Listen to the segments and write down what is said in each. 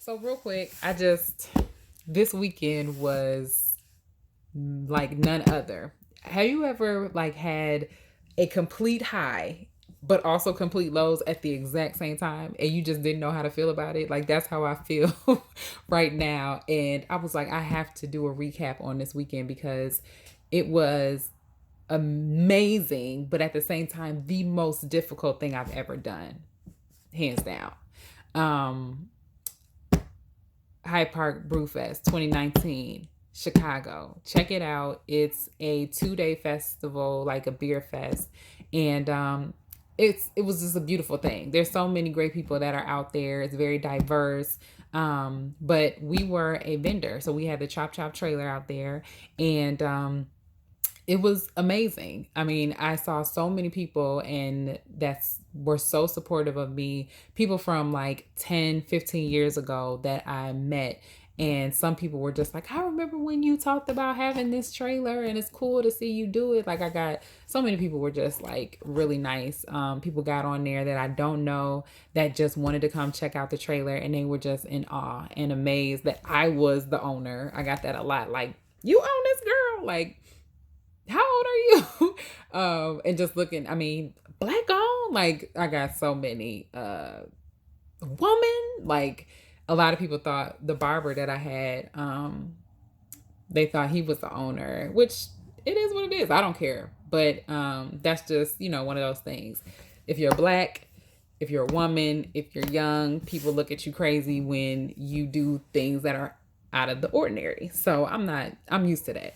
So real quick, this weekend was like none other. Have you ever like had a complete high but also complete lows at the exact same time and you just didn't know how to feel about it? Like that's how I feel right now. And I was like, I have to do a recap on this weekend because it was amazing, but at the same time, the most difficult thing I've ever done, hands down. Um, Hyde Park Brewfest 2019, Chicago. Check it out. It's a 2-day festival, like a beer fest, and it was just a beautiful thing. There's so many great people that are out there. It's very diverse. But we were a vendor, so we had the Chop Chop trailer out there, and it was amazing. I mean, I saw so many people and that's were so supportive of me. People from like 10, 15 years ago that I met. And some people were just like, I remember when you talked about having this trailer and it's cool to see you do it. Like I got so many people were just like really nice. People got on there that I don't know that just wanted to come check out the trailer and they were just in awe and amazed that I was the owner. I got that a lot. Like, you own this girl. Like, how old are you? And just looking, I mean, black on, like I got so many woman. Like a lot of people thought the barber that I had, they thought he was the owner, which it is what it is. I don't care. But that's just, one of those things. If you're black, if you're a woman, if you're young, people look at you crazy when you do things that are out of the ordinary. So I'm used to that.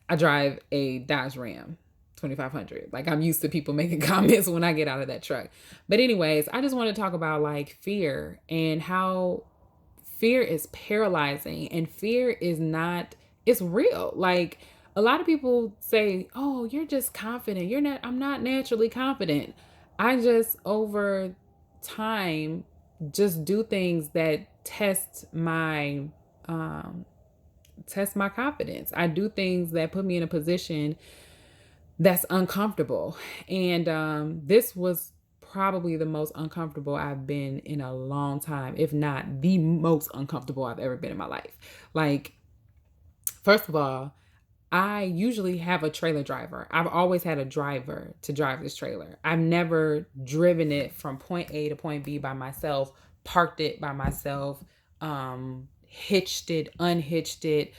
I drive a Dodge Ram 2500. Like I'm used to people making comments when I get out of that truck. But anyways, I just want to talk about like fear and how fear is paralyzing and fear is not it's real. Like a lot of people say, "Oh, you're just confident." You're not I'm not naturally confident. I just over time just do things that test my confidence. I do things that put me in a position that's uncomfortable. And this was probably the most uncomfortable I've been in a long time, if not the most uncomfortable I've ever been in my life. Like, first of all, I usually have a trailer driver. I've always had a driver to drive this trailer. I've never driven it from point A to point B by myself, parked it by myself, hitched it, unhitched it,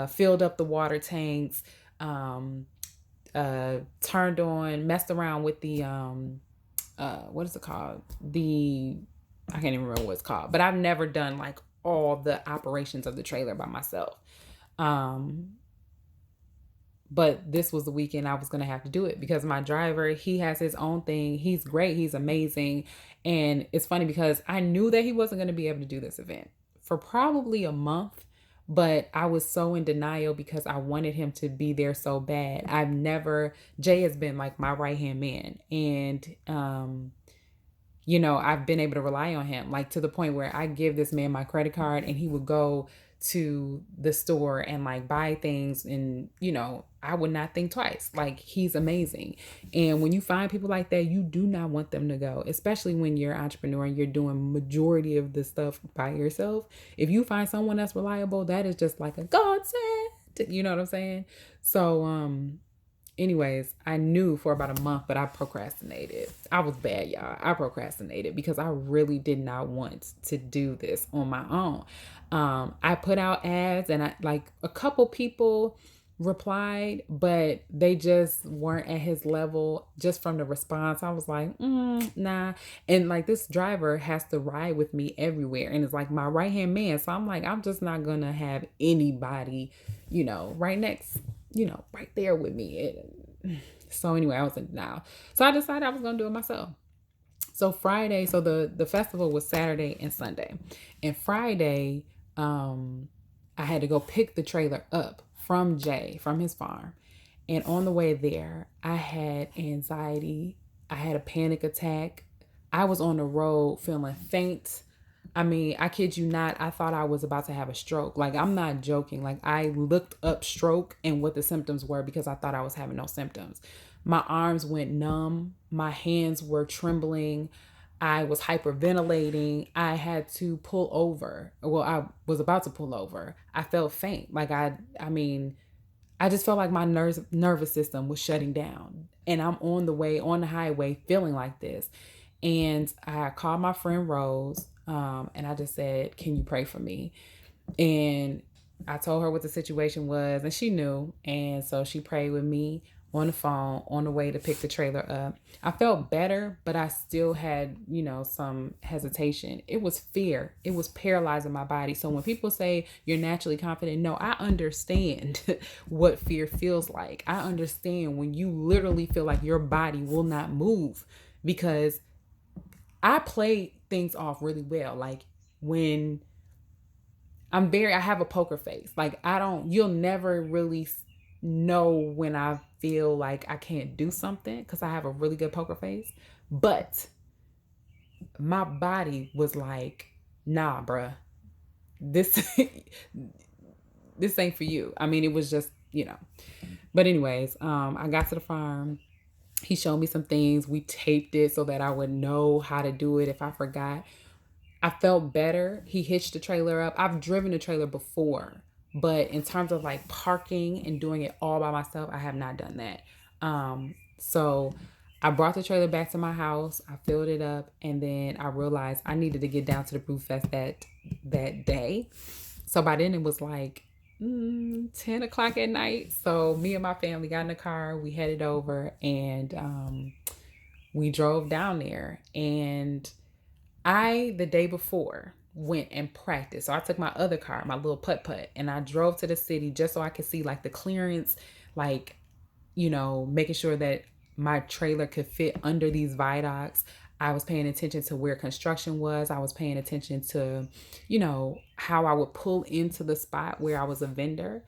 filled up the water tanks, um, turned on, messed around with the what is it called? I can't even remember what it's called, but I've never done like all the operations of the trailer by myself. Um, but this was the weekend I was going to have to do it because my driver, he has his own thing. He's great. He's amazing. And it's funny because I knew that he wasn't going to be able to do this event for probably a month, but I was so in denial because I wanted him to be there so bad. Jay has been like my right hand man. And, I've been able to rely on him, like to the point where I give this man my credit card and he would go to the store and like buy things and I would not think twice. Like he's amazing. And when you find people like that, you do not want them to go, especially when you're an entrepreneur and you're doing majority of the stuff by yourself. If you find someone that's reliable, that is just like a godsend. You know what I'm saying? So anyways, I knew for about a month, but I procrastinated. I was bad, y'all. I procrastinated because I really did not want to do this on my own. I put out ads and I like a couple people replied, but they just weren't at his level just from the response. I was like, nah. And like this driver has to ride with me everywhere and it's like my right hand man. So I'm like, I'm just not gonna have anybody, right next, right there with me. So anyway, I was in denial. So I decided I was gonna do it myself. So Friday, so the festival was Saturday and Sunday. And Friday, I had to go pick the trailer up from Jay, from his farm. And on the way there, I had anxiety. I had a panic attack. I was on the road feeling faint. I mean, I kid you not, I thought I was about to have a stroke. Like, I'm not joking. Like, I looked up stroke and what the symptoms were because I thought I was having no symptoms. My arms went numb. My hands were trembling. I was hyperventilating. I had to pull over. Well, I was about to pull over. I felt faint. Like I mean, I just felt like my nervous system was shutting down. And I'm on the way on the highway feeling like this. And I called my friend Rose, and I just said, "Can you pray for me?" And I told her what the situation was, and she knew. And so she prayed with me on the phone on the way to pick the trailer up. I felt better, but I still had, some hesitation. It was fear. It was paralyzing my body. So when people say you're naturally confident, no, I understand what fear feels like. I understand when you literally feel like your body will not move, because I play things off really well. Like when I have a poker face. Like you'll never really know when I feel like I can't do something, because I have a really good poker face. But my body was like, nah, bruh, this, this ain't for you. I mean, it was just. But anyways, I got to the farm. He showed me some things. We taped it so that I would know how to do it if I forgot. I felt better. He hitched the trailer up. I've driven a trailer before, but in terms of like parking and doing it all by myself, I have not done that. So I brought the trailer back to my house. I filled it up, and then I realized I needed to get down to the Brew Fest that day. So by then it was like 10 o'clock at night. So me and my family got in the car. We headed over, and we drove down there. And the day before, went and practiced. So I took my other car, my little putt-putt, and I drove to the city just so I could see like the clearance, like, making sure that my trailer could fit under these viaducts. I was paying attention to where construction was. I was paying attention to, how I would pull into the spot where I was a vendor.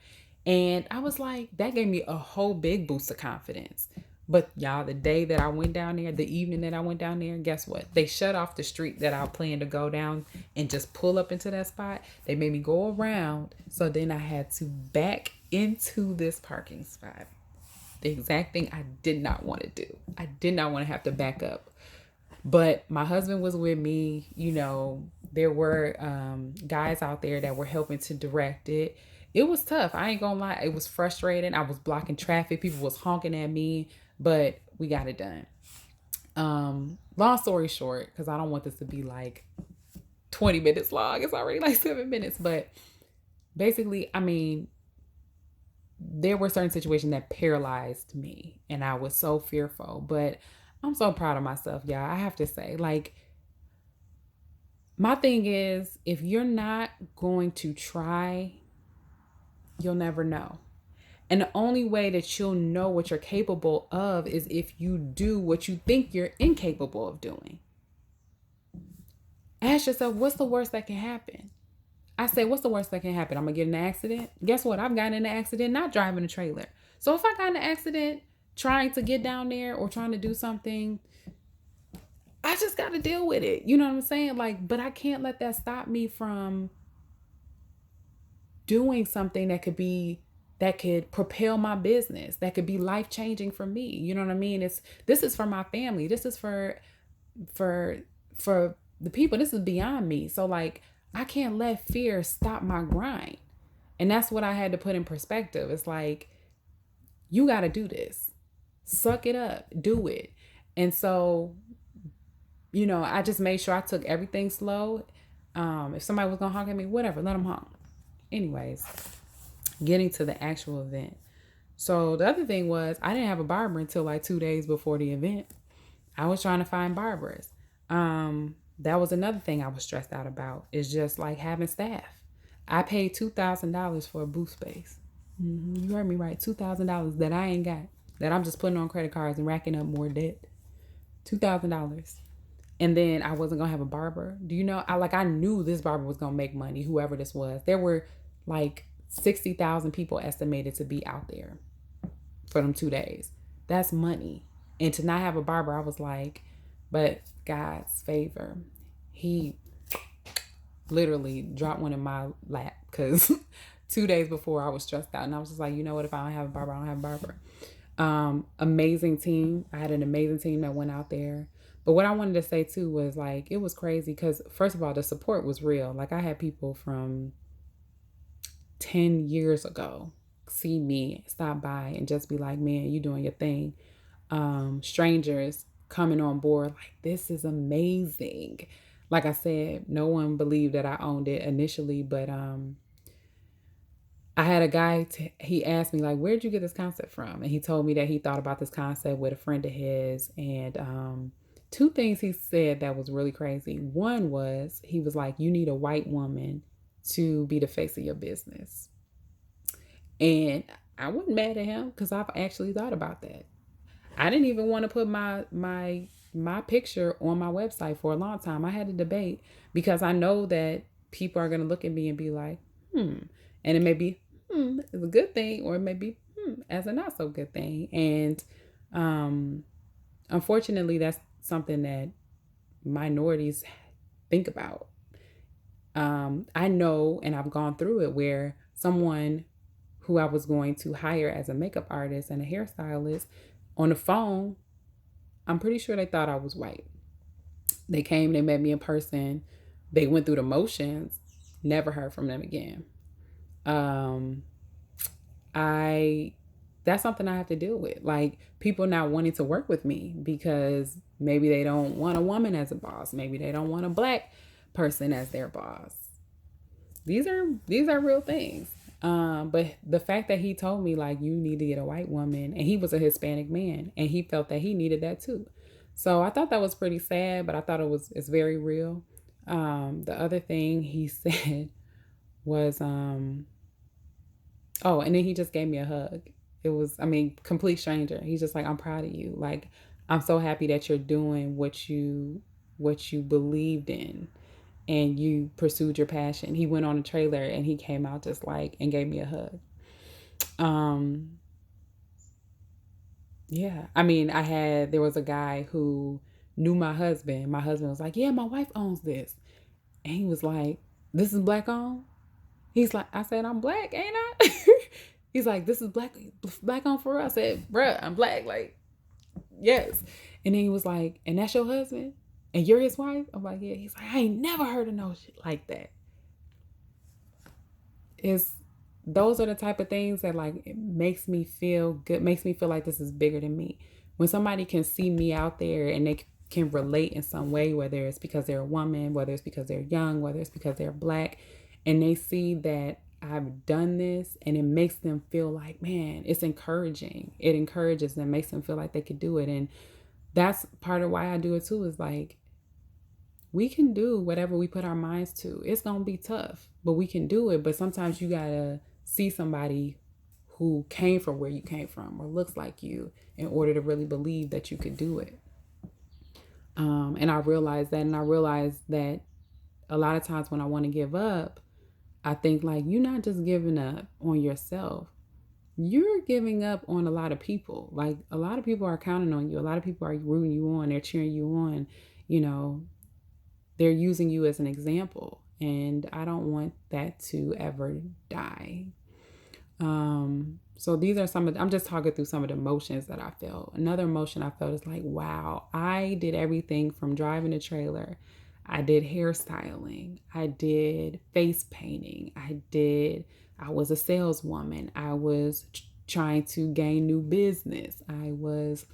And I was like, that gave me a whole big boost of confidence. But y'all, the day that I went down there, the evening that I went down there, guess what? They shut off the street that I planned to go down and just pull up into that spot. They made me go around. So then I had to back into this parking spot. The exact thing I did not want to do. I did not want to have to back up. But my husband was with me. There were guys out there that were helping to direct it. It was tough. I ain't gonna lie. It was frustrating. I was blocking traffic. People was honking at me, but we got it done. Long story short, because I don't want this to be like 20 minutes long. It's already like 7 minutes. But basically, I mean, there were certain situations that paralyzed me, and I was so fearful. But I'm so proud of myself, y'all. I have to say, like, my thing is, if you're not going to try, you'll never know. And the only way that you'll know what you're capable of is if you do what you think you're incapable of doing. Ask yourself, what's the worst that can happen? I say, what's the worst that can happen? I'm going to get in an accident. Guess what? I've gotten in an accident not driving a trailer. So if I got in an accident trying to get down there or trying to do something, I just got to deal with it. You know what I'm saying? Like, but I can't let that stop me from doing something that could propel my business, that could be life-changing for me. You know what I mean? This is for my family. This is for the people. This is beyond me. So like, I can't let fear stop my grind. And that's what I had to put in perspective. It's like, you got to do this. Suck it up. Do it. And so, I just made sure I took everything slow. If somebody was going to honk at me, whatever, let them honk. Anyways, getting to the actual event. So the other thing was, I didn't have a barber until like 2 days before the event. I was trying to find barbers. That was another thing I was stressed out about, is just like having staff. I paid $2,000 for a booth space. You heard me right. $2,000 that I ain't got, that I'm just putting on credit cards and racking up more debt. $2,000. And then I wasn't going to have a barber. Do you know, I knew this barber was going to make money, whoever this was. There were like 60,000 people estimated to be out there for them 2 days. That's money. And to not have a barber, I was like, but God's favor, he literally dropped one in my lap, because 2 days before I was stressed out, and I was just like, you know what, if I don't have a barber, I don't have a barber. Amazing team. I had an amazing team that went out there. But what I wanted to say too was like, it was crazy because, first of all, the support was real. Like, I had people from 10 years ago see me, stop by, and just be like, man, you doing your thing. Strangers coming on board, like, this is amazing. Like I said, no one believed that I owned it initially, but I had a guy, he asked me, like, where'd you get this concept from? And he told me that he thought about this concept with a friend of his. And two things he said that was really crazy. One was, he was like, you need a white woman to be the face of your business. And I wasn't mad at him because I've actually thought about that. I didn't even want to put my picture on my website for a long time. I had a debate because I know that people are going to look at me and be like, and it may be as a good thing, or it may be as a not so good thing. And unfortunately, that's something that minorities think about. I know, and I've gone through it, where someone who I was going to hire as a makeup artist and a hairstylist, on the phone, I'm pretty sure they thought I was white. They came, they met me in person, they went through the motions, never heard from them again. I That's something I have to deal with. Like, people not wanting to work with me because maybe they don't want a woman as a boss. Maybe they don't want a black person as their boss. These are real things. But the fact that he told me, like, you need to get a white woman, and he was a Hispanic man, and he felt that he needed that too. So I thought that was pretty sad, but I thought it's very real. The other thing he said was, oh, and then he just gave me a hug. It was, I mean, complete stranger. He's just like, I'm proud of you. Like, I'm so happy that you're doing what you believed in, and you pursued your passion. He went on a trailer and he came out just like, and gave me a hug. Yeah. I mean, there was a guy who knew my husband. My husband was like, yeah, my wife owns this. And he was like, this is black owned? He's like, I said, I'm black, ain't I? He's like, this is black on for us. I said, bruh, I'm black. Like, yes. And then he was like, and that's your husband? And you're his wife? I'm like, yeah. He's like, I ain't never heard of no shit like that. Those are the type of things that, like, it makes me feel good, makes me feel like this is bigger than me. When somebody can see me out there and they can relate in some way, whether it's because they're a woman, whether it's because they're young, whether it's because they're black, and they see that I've done this, and it makes them feel like, man, it's encouraging. It encourages them, makes them feel like they could do it. And that's part of why I do it too, is like, we can do whatever we put our minds to. It's going to be tough, but we can do it. But sometimes you got to see somebody who came from where you came from or looks like you in order to really believe that you could do it. And I realized that. And I realized that a lot of times when I want to give up, I think, like, you're not just giving up on yourself. You're giving up on a lot of people. Like, a lot of people are counting on you. A lot of people are rooting you on. They're cheering you on. You know, they're using you as an example. And I don't want that to ever die. So these are I'm just talking through some of the emotions that I felt. Another emotion I felt is like, wow, I did everything from driving a trailer. I did hairstyling. I did face painting. I was a saleswoman. I was trying to gain new business. I was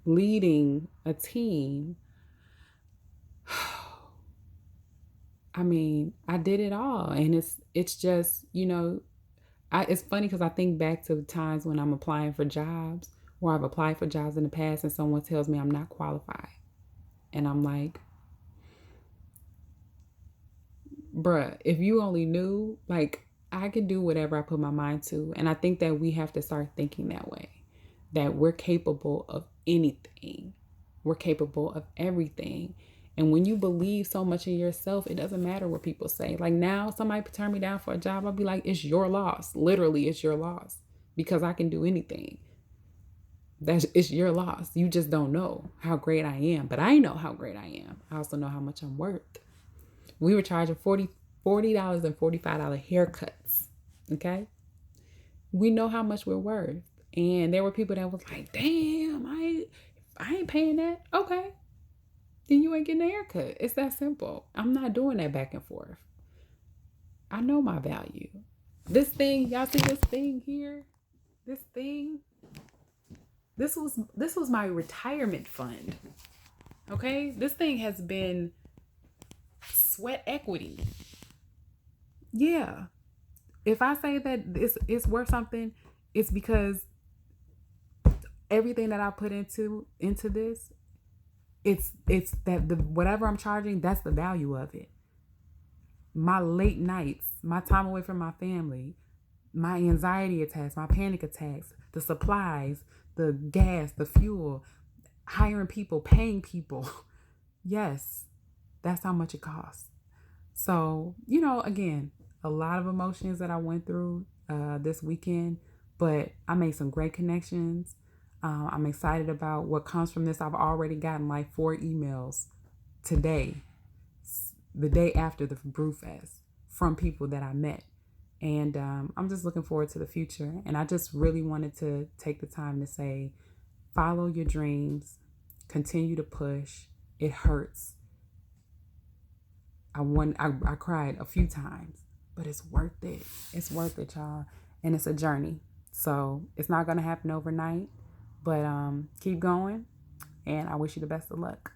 leading a team. I mean, I did it all. And it's just, it's funny because I think back to the times when I'm applying for jobs, or I've applied for jobs in the past, and someone tells me I'm not qualified. And I'm like, bruh, if you only knew, like, I can do whatever I put my mind to. And I think that we have to start thinking that way, that we're capable of anything. We're capable of everything. And when you believe so much in yourself, it doesn't matter what people say. Like, now, somebody turn me down for a job, I'll be like, it's your loss. Literally, it's your loss, because I can do anything. It's your loss. You just don't know how great I am. But I know how great I am. I also know how much I'm worth. We were charging $40 and $45 haircuts. Okay? We know how much we're worth. And there were people that was like, damn, I ain't paying that. Okay. Then you ain't getting a haircut. It's that simple. I'm not doing that back and forth. I know my value. This thing, y'all see this thing here? This thing, this was my retirement fund. Okay? This thing has been sweat equity. Yeah. If I say that it's worth something, it's because everything that I put into this, it's that the whatever I'm charging, that's the value of it. My late nights, my time away from my family, my anxiety attacks, my panic attacks, the supplies, the gas, the fuel, hiring people, paying people. Yes, that's how much it costs. So, again, a lot of emotions that I went through this weekend, but I made some great connections. I'm excited about what comes from this. I've already gotten like 4 emails today, the day after the Brew Fest, from people that I met. And I'm just looking forward to the future. And I just really wanted to take the time to say, follow your dreams, continue to push. It hurts. I cried a few times, but it's worth it. It's worth it, y'all. And it's a journey. So it's not going to happen overnight, but keep going. And I wish you the best of luck.